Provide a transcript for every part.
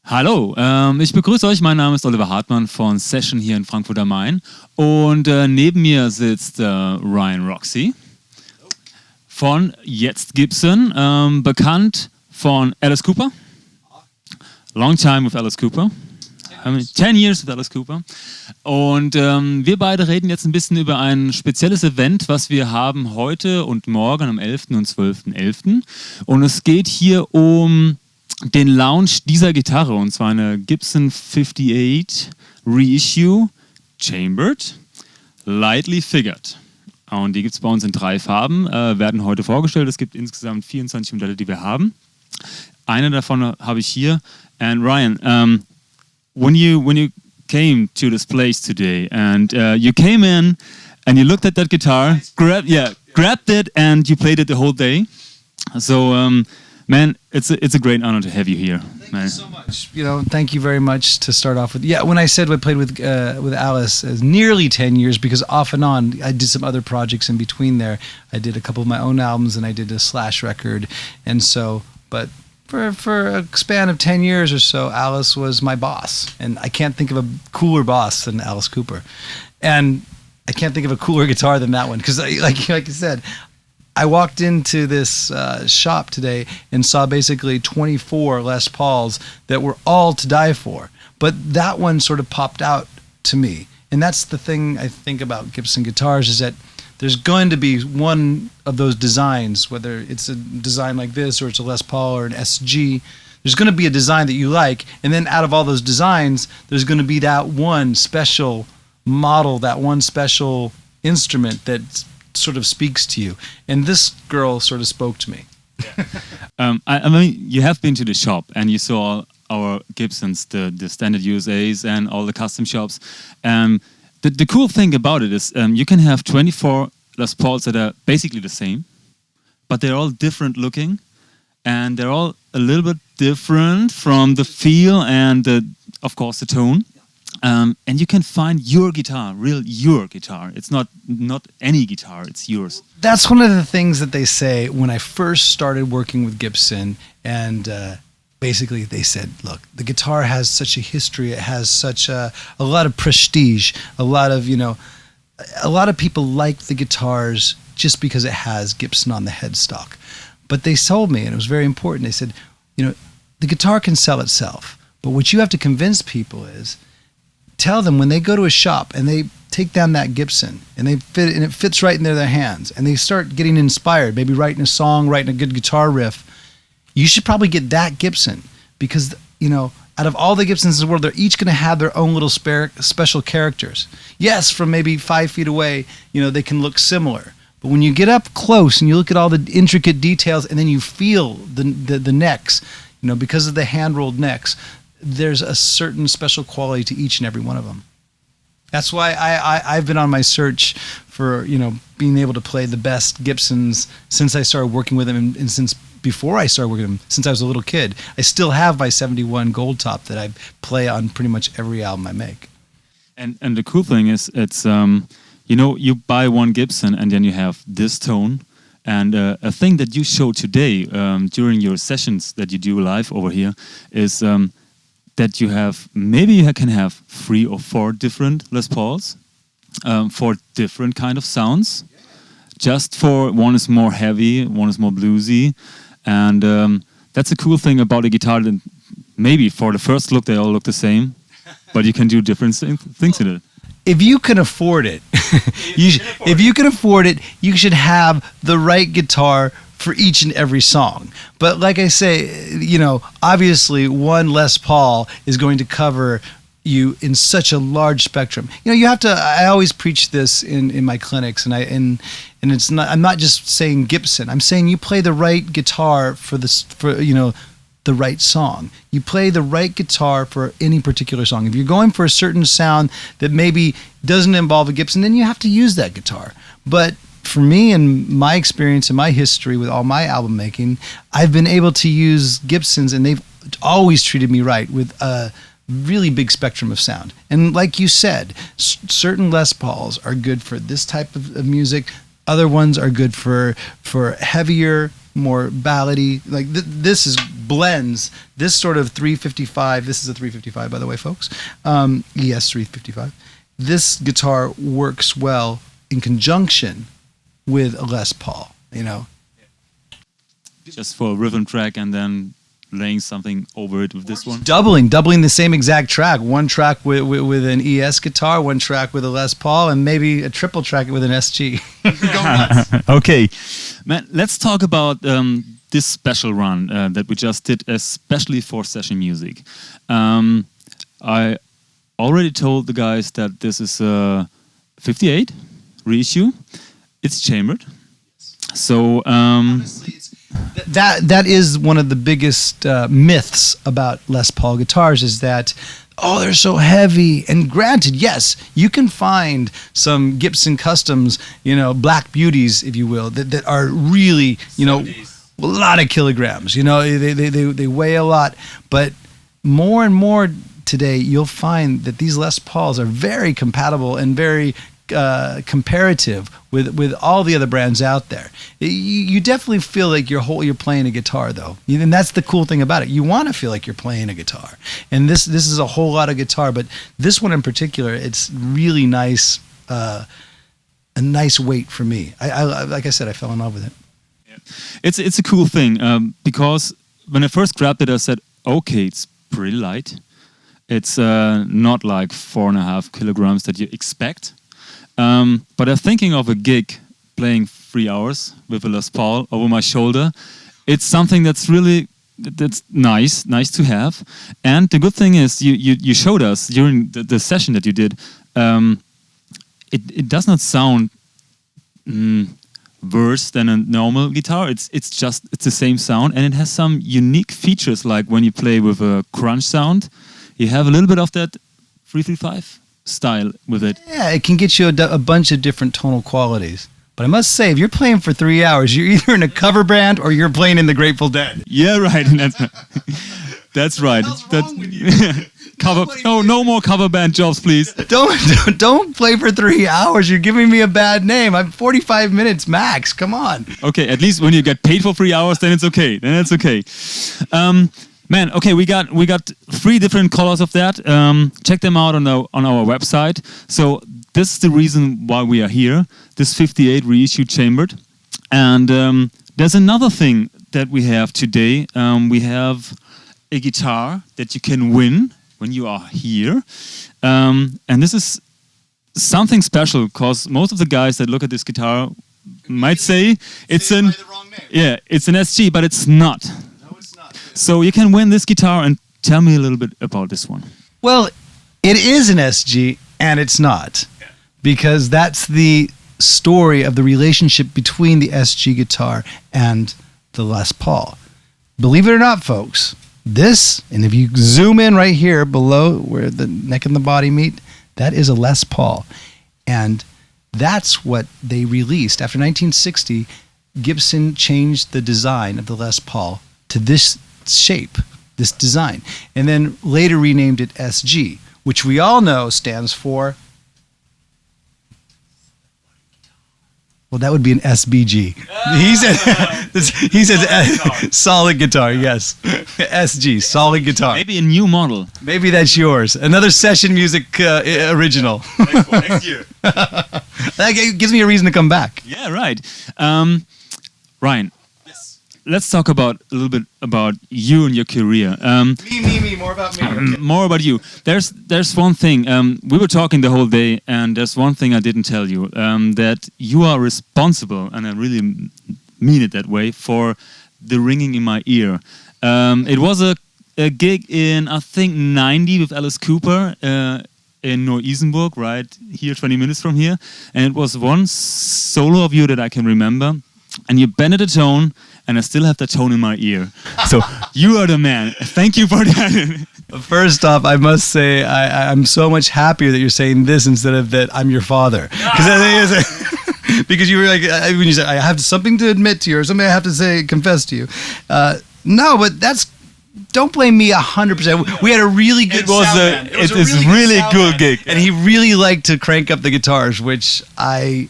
Hallo, ich begrüße euch. Mein Name ist Oliver Hartmann von Session hier in Frankfurt am Main. Und neben mir sitzt Ryan Roxie von jetzt GIBSON, bekannt von Alice Cooper. Long time with Alice Cooper. 10 years with Alice Cooper. Und wir beide reden jetzt ein bisschen über ein spezielles Event, was wir haben heute und morgen am 11. und 12.11. Und es geht hier um den Launch dieser Gitarre, und zwar eine Gibson 58 Reissue Chambered, Lightly Figured. Und die gibt es bei uns in 3 Farben, werden heute vorgestellt. Es gibt insgesamt 24 Modelle, die wir haben. Eine davon habe ich hier. And Ryan, when you came to this place today and you came in and you looked at that guitar, grabbed it and you played it the whole day. So, man, it's a great honor to have you here. Thank you so much. Thank you very much to start off with. Yeah, when I said I played with Alice, as nearly 10 years, because off and on I did some other projects in between there. I did a couple of my own albums and I did a Slash record, and so, but for a span of 10 years or so, Alice was my boss, and I can't think of a cooler boss than Alice Cooper, and I can't think of a cooler guitar than that one, because like you said, I walked into this shop today and saw basically 24 Les Pauls that were all to die for. But that one sort of popped out to me. And that's the thing I think about GIBSON Guitars, is that there's going to be one of those designs, whether it's a design like this or it's a Les Paul or an SG, there's going to be a design that you like, and then out of all those designs, there's going to be that one special model, that one special instrument that sort of speaks to you, and this girl sort of spoke to me. I mean, you have been to the shop and you saw our Gibsons, the standard USAs and all the custom shops. The cool thing about it is you can have 24 Les Pauls that are basically the same, but they're all different looking, and they're all a little bit different from the feel and of course the tone. And you can find your guitar, your guitar. It's not any guitar, it's yours. That's one of the things that they say when I first started working with Gibson, and basically they said, look, the guitar has such a history, it has such a lot of prestige, a lot of people like the guitars just because it has Gibson on the headstock. But they told me, and it was very important, they said, the guitar can sell itself, but what you have to convince people is, tell them when they go to a shop and they take down that Gibson and it fits right in their hands, and they start getting inspired, maybe writing a song, writing a good guitar riff, you should probably get that Gibson, because out of all the Gibsons in the world, they're each going to have their own little special characters. Yes, from maybe 5 feet away, they can look similar, but when you get up close and you look at all the intricate details, and then you feel the necks, because of the hand rolled necks, there's a certain special quality to each and every one of them. That's why I've been on my search for being able to play the best Gibsons since I started working with them, and since before I started working with them, since I was a little kid. I still have my 71 Gold Top that I play on pretty much every album I make. And the cool thing is, it's you buy one Gibson and then you have this tone. And a thing that you showed today during your sessions that you do live over here is that you can have 3 or 4 different Les Pauls for different kind of sounds. Just for one is more heavy, one is more bluesy, and that's a cool thing about a guitar. That maybe for the first look they all look the same, but you can do different things in it. If you can afford it, you should have the right guitar for each and every song. But like I say, obviously one Les Paul is going to cover you in such a large spectrum. You have to, I always preach this in my clinics, and it's not, I'm not just saying Gibson, I'm saying you play the right guitar for the right song. You play the right guitar for any particular song. If you're going for a certain sound that maybe doesn't involve a Gibson, then you have to use that guitar. But for me and my experience and my history with all my album making, I've been able to use Gibsons, and they've always treated me right with a really big spectrum of sound. And like you said, certain Les Pauls are good for this type of music. Other ones are good for heavier, more ballady. Like this is blends this sort of 355. This is a 355, by the way, folks. ES 355. This guitar works well in conjunction with a Les Paul, you know. Just for a rhythm track and then laying something over it with this one? Doubling the same exact track. One track with an ES guitar, one track with a Les Paul, and maybe a triple track with an SG. Okay. Man, let's talk about this special run that we just did, especially for session music. I already told the guys that this is a 58 reissue. It's chambered. So honestly, that is one of the biggest myths about Les Paul guitars, is that, oh, they're so heavy. And granted, yes, you can find some Gibson Customs, you know, black beauties, if you will, that are really, you know, a lot of kilograms. You know, they weigh a lot. But more and more today, you'll find that these Les Pauls are very compatible and very comparative with all the other brands out there. You definitely feel like you're playing a guitar, though, and that's the cool thing about it. You want to feel like you're playing a guitar, and this is a whole lot of guitar, but this one in particular, it's really nice, a nice weight for me. I like I said, I fell in love with it. Yeah. It's a cool thing because when I first grabbed it, I said, okay, it's pretty light. It's not like 4.5 kilograms that you expect. But I'm thinking of a gig playing 3 hours with a Les Paul over my shoulder. It's something that's nice to have. And the good thing is you showed us during the session that you did, it does not sound worse than a normal guitar. It's the same sound, and it has some unique features, like when you play with a crunch sound, you have a little bit of that 335 style with it. Yeah, it can get you a bunch of different tonal qualities. But I must say, if you're playing for 3 hours, you're either in a cover band or you're playing in the Grateful Dead. Yeah, right. That's right. No more cover band jobs, please. Don't play for 3 hours. You're giving me a bad name. I'm 45 minutes max. Come on. Okay, at least when you get paid for 3 hours, then it's okay. Man, okay, we got 3 different colors of that. Check them out on our website. So this is the reason why we are here. This 58 reissue chambered, and there's another thing that we have today. We have a guitar that you can win when you are here, and this is something special because most of the guys that look at this guitar might say it's an SG, but it's not. So you can win this guitar, and tell me a little bit about this one. Well, it is an SG, and it's not. Yeah. Because that's the story of the relationship between the SG guitar and the Les Paul. Believe it or not, folks, this, and if you zoom in right here below where the neck and the body meet, that is a Les Paul. And that's what they released. After 1960, Gibson changed the design of the Les Paul to this shape, this design, and then later renamed it SG, which we all know stands for, well, that would be an SBG. He said solid guitar, yes. SG, solid guitar. Maybe a new model. Maybe that's yours. Another session music original. Next year. That gives me a reason to come back. Yeah, right. Ryan. Let's talk a little bit about you and your career. Me, more about me. Okay. More about you. There's one thing. We were talking the whole day, and there's one thing I didn't tell you. That you are responsible, and I really mean it that way, for the ringing in my ear. It was a gig in, I think, 90 with Alice Cooper in Neu-Isenburg, right here, 20 minutes from here. And it was one solo of you that I can remember. And you bended a tone, and I still have the tone in my ear. So you are the man. Thank you for that. First off, I must say I'm so much happier that you're saying this instead of that I'm your father. Because you were like, when you said I have something to admit to you or something I have to confess to you. No, but don't blame me 100%. We had a really good sound. It was a really good gig. And he really liked to crank up the guitars, which I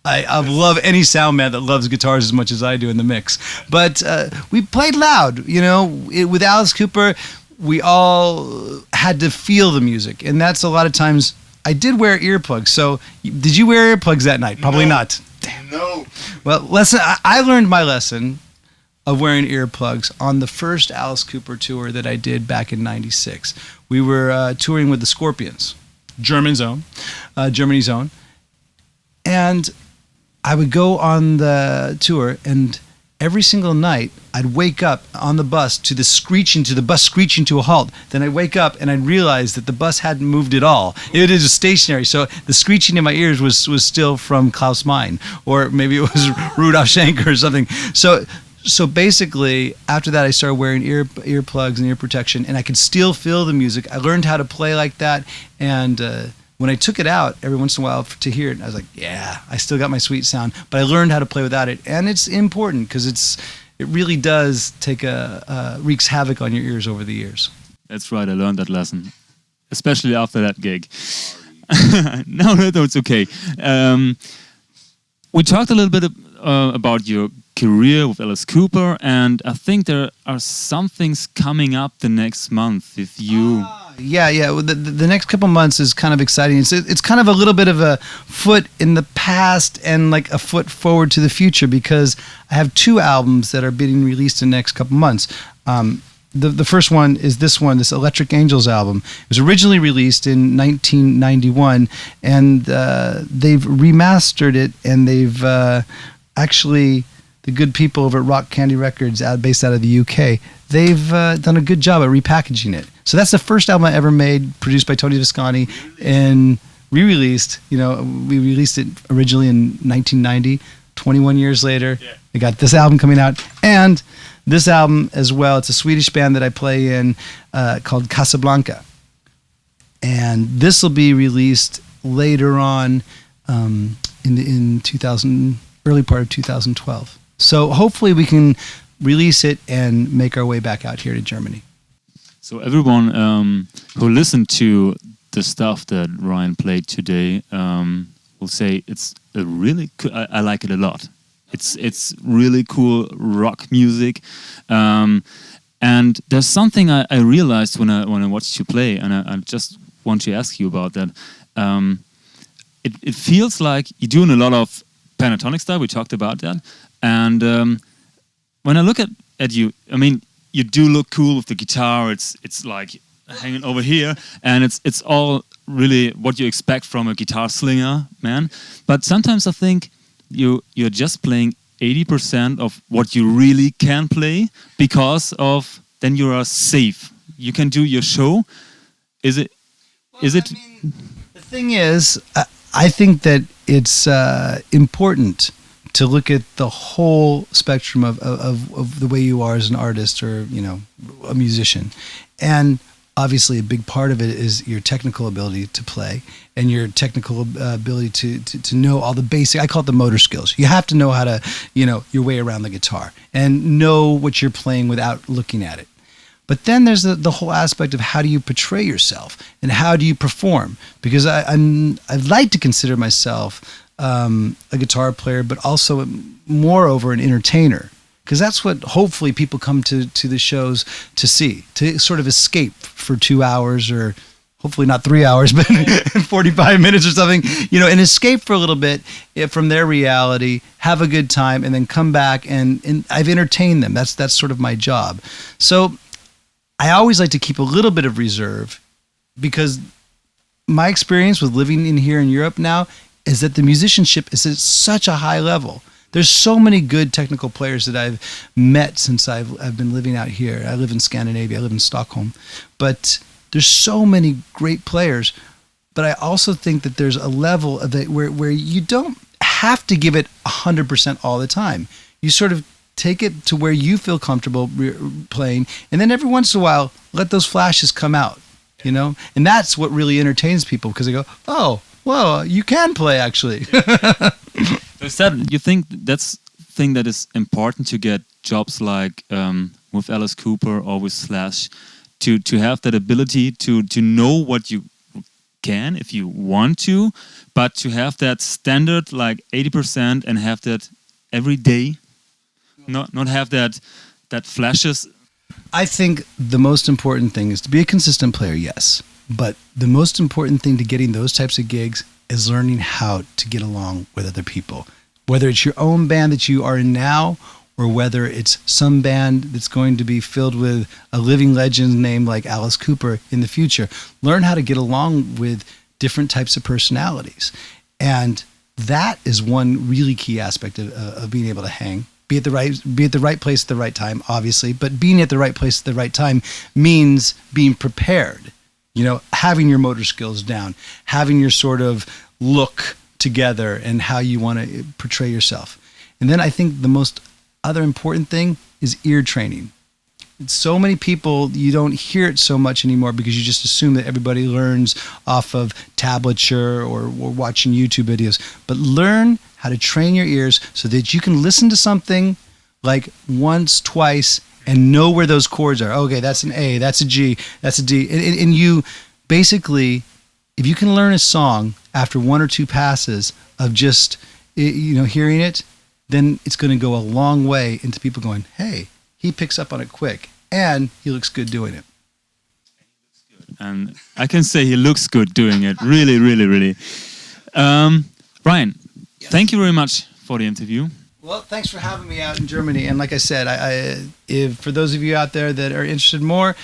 I love any sound man that loves guitars as much as I do in the mix. But we played loud, with Alice Cooper, we all had to feel the music. And that's a lot of times, I did wear earplugs. So did you wear earplugs that night? Probably not. Damn. No. Well, I learned my lesson of wearing earplugs on the first Alice Cooper tour that I did back in '96. We were touring with the Scorpions, Germany's own. And I would go on the tour, and every single night I'd wake up on the bus to the bus screeching to a halt. Then I'd wake up and I'd realize that the bus hadn't moved at all. It is stationary. So the screeching in my ears was still from Klaus Meine, or maybe it was Rudolf Schenker or something. So basically, after that, I started wearing earplugs and ear protection, and I could still feel the music. I learned how to play like that, and when I took it out every once in a while to hear it, I was like, yeah, I still got my sweet sound, but I learned how to play without it, and it's important because it really does wreaks havoc on your ears over the years. That's right, I learned that lesson, especially after that gig. No, it's okay. We talked a little bit about your career with Alice Cooper, and I think there are some things coming up the next month if you... Yeah. Well, the next couple months is kind of exciting. It's kind of a little bit of a foot in the past and like a foot forward to the future, because I have 2 albums that are being released in the next couple months. The first one is this Electric Angels album. It was originally released in 1991, and they've remastered it, and they've actually... The good people over at Rock Candy Records, based out of the UK, they've done a good job at repackaging it. So that's the first album I ever made, produced by Tony Visconti, and re-released. We released it originally in 1990. 21 years later, I got this album coming out, and this album as well. It's a Swedish band that I play in called Casablanca, and this will be released later on in 2000, early part of 2012. So hopefully we can release it and make our way back out here to Germany. So everyone who listened to the stuff that Ryan played today will say it's a really cool, I like it a lot. It's really cool rock music. And there's something I realized when I watched you play, and I just want to ask you about that. It feels like you're doing a lot of pentatonic style. We talked about that. And when I look at you, I mean, you do look cool with the guitar. It's like hanging over here, and it's all really what you expect from a guitar slinger, man. But sometimes I think you're just playing 80% of what you really can play, because of then you are safe. You can do your show. Is it? I mean, the thing is, I think that it's important to look at the whole spectrum of the way you are as an artist, or a musician. And obviously a big part of it is your technical ability to play, and your technical ability to know all the basic, I call it the motor skills. You have to know how to, your way around the guitar, and know what you're playing without looking at it. But then there's the whole aspect of how do you portray yourself, and how do you perform? Because I'd like to consider myself a guitar player, but also moreover an entertainer, because that's what hopefully people come to the shows to see, to sort of escape for 2 hours, or hopefully not 3 hours, but 45 minutes or something, and escape for a little bit from their reality, have a good time, and then come back and I've entertained them. That's sort of my job. So I always like to keep a little bit of reserve, because my experience with living here in Europe now is that the musicianship is at such a high level. There's so many good technical players that I've met since I've been living out here. I live in Scandinavia. I live in Stockholm. But there's so many great players. But I also think that there's a level of it where you don't have to give it 100% all the time. You sort of take it to where you feel comfortable playing, and then every once in a while, let those flashes come out, And that's what really entertains people, because they go, oh, well, you can play, actually. You think that's thing that is important to get jobs like with Alice Cooper or with Slash, to have that ability to know what you can, if you want to, but to have that standard like 80% and have that every day, not have that flashes. I think the most important thing is to be a consistent player, yes. But the most important thing to getting those types of gigs is learning how to get along with other people. Whether it's your own band that you are in now, or whether it's some band that's going to be filled with a living legend named like Alice Cooper in the future. Learn how to get along with different types of personalities. And that is one really key aspect of being able to hang. Be at the right place at the right time, obviously, but being at the right place at the right time means being prepared. You know, having your motor skills down, having your sort of look together and how you want to portray yourself. And then I think the most other important thing is ear training. So many people, you don't hear it so much anymore because you just assume that everybody learns off of tablature or watching YouTube videos. But learn how to train your ears so that you can listen to something like once, twice, and know where those chords are. Okay, that's an A, that's a G, that's a D. And you basically, if you can learn a song after one or two passes of just, hearing it, then it's going to go a long way into people going, hey, he picks up on it quick, and he looks good doing it. And I can say he looks good doing it. Really, really, really. Ryan, yes. Thank you very much for the interview. Well, thanks for having me out in Germany. And like I said, if for those of you out there that are interested more,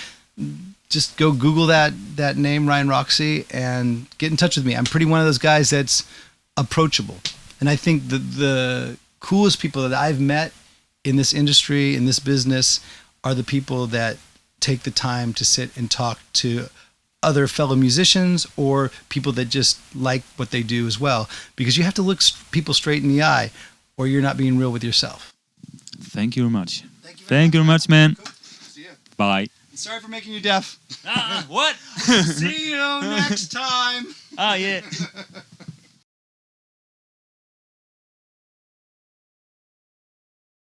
just go Google that name, Ryan Roxie, and get in touch with me. I'm pretty one of those guys that's approachable. And I think the coolest people that I've met in this industry, in this business, are the people that take the time to sit and talk to other fellow musicians or people that just like what they do as well. Because you have to look people straight in the eye or you're not being real with yourself. Thank you very much. Thank you very much, man. Cool. See ya. Bye. Sorry for making you deaf. What? See you next time. Yeah.